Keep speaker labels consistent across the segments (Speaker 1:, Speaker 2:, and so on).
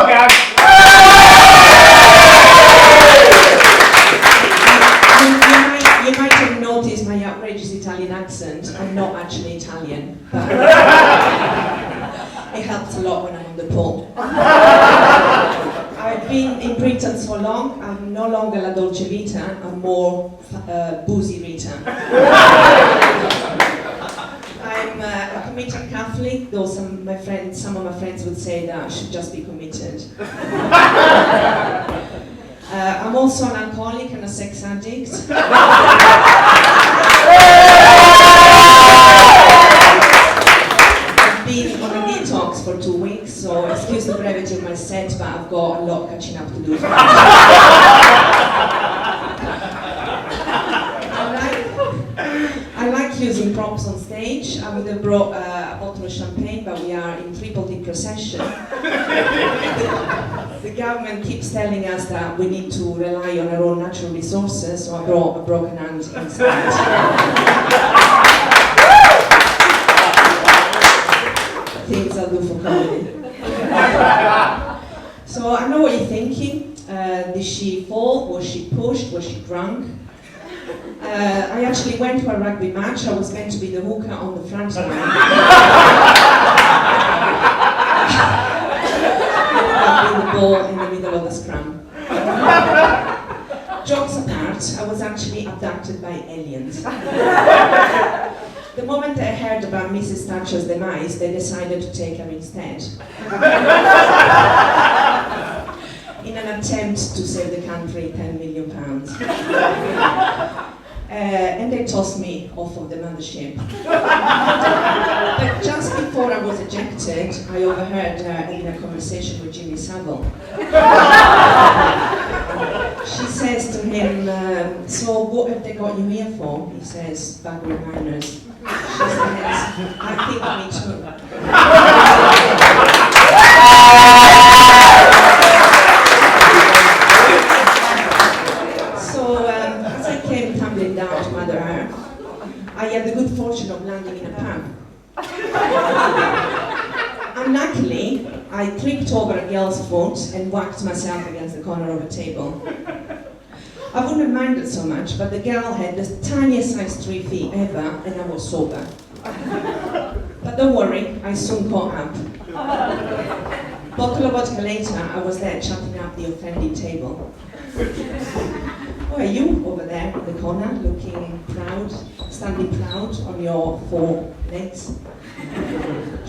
Speaker 1: on, Gab!
Speaker 2: You might have noticed my outrageous Italian accent. I'm not actually Italian, but it helps a lot when I'm on the pole. I've been in Britain so long, I'm no longer la dolce vita, I'm more boozy Rita. I'm a committed Catholic, though some of my friends would say that I should just be committed. I'm also an alcoholic and a sex addict. I've been on a detox for 2 weeks, so excuse the brevity of my set, but I've got a lot catching up to do. I like using props on stage. I would have brought a bottle of champagne, but we are in triple deep recession. The government keeps telling us that we need to rely on our own natural resources, so I brought a broken hand instead. Things I'll do for comedy. So I know what you're thinking. Did she fall? Was she pushed? Was she drunk? I actually went to a rugby match. I was meant to be the hooker on the front line. With the ball in the middle of the scrum. Jokes apart, I was actually abducted by aliens. The moment I heard about Mrs. Thatcher's demise, they decided to take her instead. In an attempt to save the country £10 million. And they tossed me off of the mothership. But just before I was ejected, I overheard her having a conversation with Jimmy Savile. She says to him, so what have they got you here for? He says, bagger miners. She says, I think me too. Down to Mother Earth, I had the good fortune of landing in a pub. Unluckily, I tripped over a girl's foot and whacked myself against the corner of a table. I wouldn't have minded so much, but the girl had the tiniest size 3 feet ever, and I was sober. But don't worry, I soon caught up. Bottle of vodka later, I was there chatting up the offended table. Who are you over there in the corner, looking proud, standing proud on your 4 legs?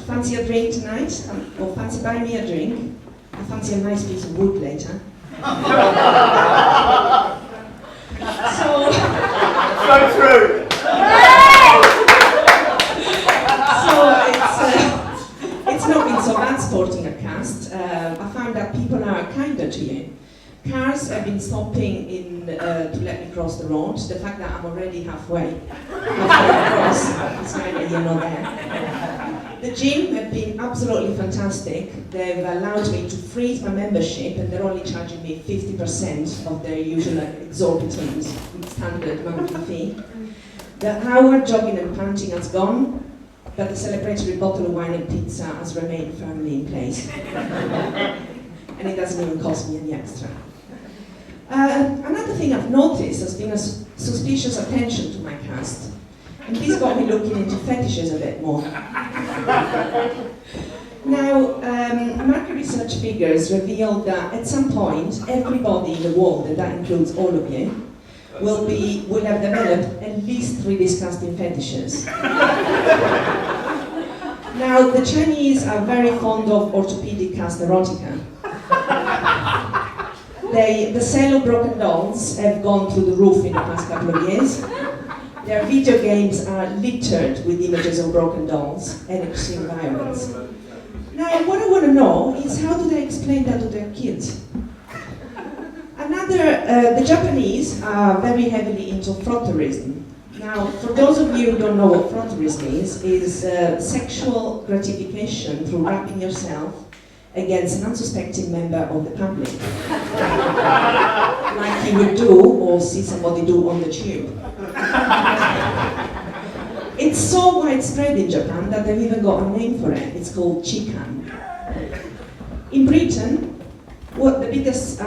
Speaker 2: Fancy a drink tonight? Or fancy buying me a drink? I fancy a nice piece of wood later. So
Speaker 1: true!
Speaker 2: So it's not been so bad sporting a cast. I found that people are kinder to you. Cars have been stopping to let me cross the road. The fact that I'm already halfway across is kind of, there. The gym have been absolutely fantastic. They've allowed me to freeze my membership, and they're only charging me 50% of their usual exorbitant standard monthly fee. The hour jogging and panting has gone, but the celebratory bottle of wine and pizza has remained firmly in place. And it doesn't even cost me any extra. Another thing I've noticed has been a suspicious attention to my cast. And this got me looking into fetishes a bit more. Now, market research figures reveal that at some point, everybody in the world, and that includes all of you, will have developed at least 3 disgusting fetishes. Now, the Chinese are very fond of orthopedic cast erotica. The sale of broken dolls have gone through the roof in the past couple of years. Their video games are littered with images of broken dolls and extreme violence. Now, what I want to know is, how do they explain that to their kids? The Japanese are very heavily into frotteurism. Now, for those of you who don't know what frotteurism is sexual gratification through wrapping yourself against an unsuspecting member of the public. Like you would do or see somebody do on the tube. It's so widespread in Japan that they've even got a name for it. It's called chikan. In Britain, Our biggest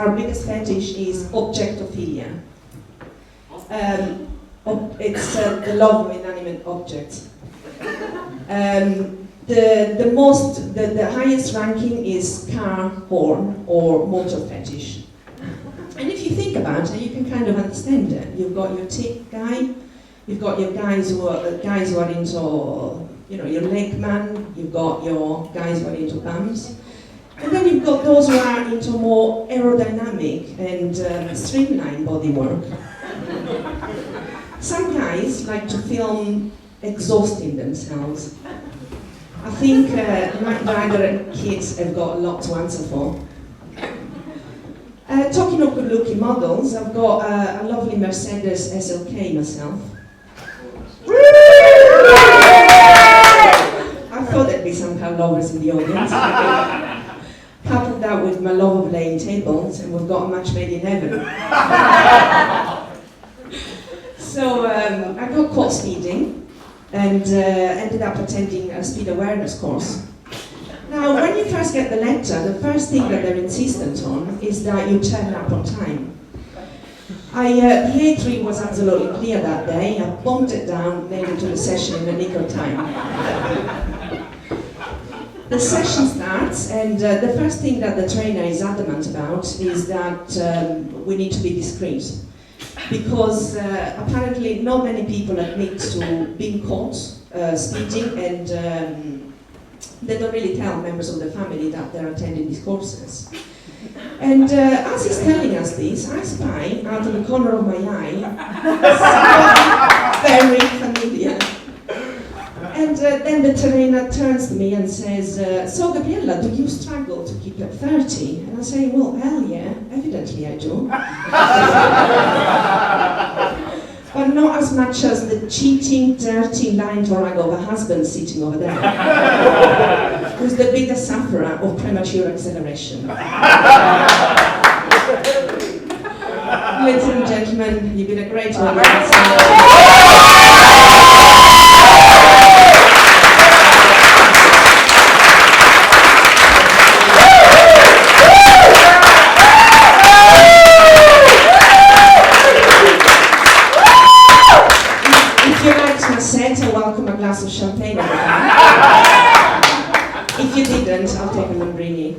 Speaker 2: fetish is objectophilia. It's the love of inanimate objects. The highest ranking is car, horn, or motor fetish. And if you think about it, you can kind of understand it. You've got your tick guy, you've got your guys who are into, your leg man, you've got your guys who are into bums. And then you've got those who are into more aerodynamic and streamlined bodywork. Some guys like to film exhausting themselves. I think Knight Rider and kids have got a lot to answer for. Talking of good-looking models, I've got a lovely Mercedes SLK myself. I thought there'd be some car lovers in the audience. Coupled that with my love of laying tables, and we've got a match made in heaven. So I got caught speeding and ended up attending a speed awareness course. Now, when you first get the letter, the first thing that they're insistent on is that you turn up on time. The A3 was absolutely clear that day. I bombed it down, made it to the session in the nick of time. The session starts, and the first thing that the trainer is adamant about is that we need to be discreet. Because apparently not many people admit to being caught speeding, and they don't really tell members of the family that they're attending these courses. And as he's telling us this, I spy out of the corner of my eye something very familiar. And then the trainer turns to me and says, so Gabriella, do you struggle to keep at 30? And I say, well, hell yeah, evidently I do. But not as much as the cheating, dirty lying rag of a husband sitting over there, who's the biggest sufferer of premature acceleration. Ladies and gentlemen, you've been a great audience. Welcome a glass of champagne. If you didn't, I'll take a Lambrini.